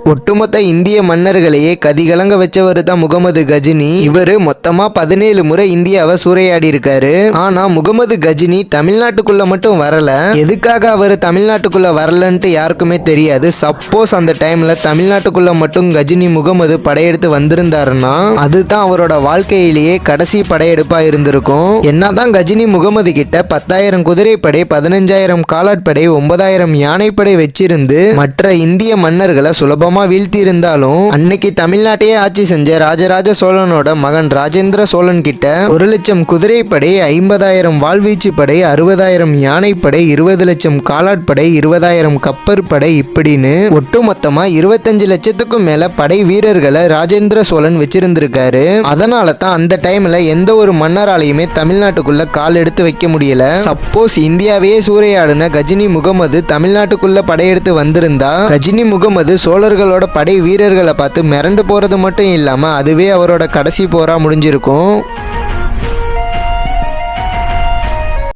ஒட்டுமொத்த இந்திய மன்னர்களையே கதிகலங்க வச்சவர் தான் முகமது கஜினி. இவரு மொத்தமா 17 முறை இந்தியாவை சூறையாடி இருக்காரு. ஆனா முகமது கஜினி தமிழ்நாட்டுக்குள்ள மட்டும் வரல. எதுக்காக அவர் தமிழ்நாட்டுக்குள்ள வரலன்ட்டு யாருக்குமே தெரியாது. சப்போஸ் அந்த டைம்ல தமிழ்நாட்டுக்குள்ள மட்டும் கஜினி முகமது படையெடுத்து வந்திருந்தாருன்னா அதுதான் அவரோட வாழ்க்கையிலேயே கடைசி படையெடுப்பா இருந்திருக்கும். என்னதான் கஜினி முகமது கிட்ட 10,000 குதிரைப்படை, 15,000 காலாட்படை, 9,000 யானைப்படை வச்சிருந்து மற்ற இந்திய மன்னர்களை சுலபமா வீழ்த்தி இருந்தாலும் அன்னைக்கு தமிழ்நாட்டையே ஆட்சி செஞ்ச ராஜராஜ சோழனோட மகன் ராஜேந்திர சோழன் கிட்ட 1,00,000 குதிரைப்படை, 50,000 வாள்வீச்சு படை, 60,000 யானைப்படை, 20 லட்சம் காலாட்படை, 20,000 கப்பற்படை இப்படின்னு ஒட்டுமொத்தமா 25 லட்சத்துக்கும் மேல படை வீரர்களை ராஜேந்திர சோழன் வச்சிருந்திருக்காரு. அதனால தான் அந்த டைம்ல எந்த ஒரு மன்னராலையுமே தமிழ்நாட்டுக்குள்ள கால் எடுத்து வைக்க முடியல. சப்போஸ் இந்தியாவையே சூறையாடின கஜினி முகமது தமிழ்நாட்டுக்குள்ள படையெடுத்து வந்திருந்தா கஜினி முகமது சோழர்களோட படை வீரர்களை பார்த்து மிரண்டு போறது மட்டும் இல்லாம அதுவே அவரோட கடைசி போரா முடிஞ்சிருக்கும்.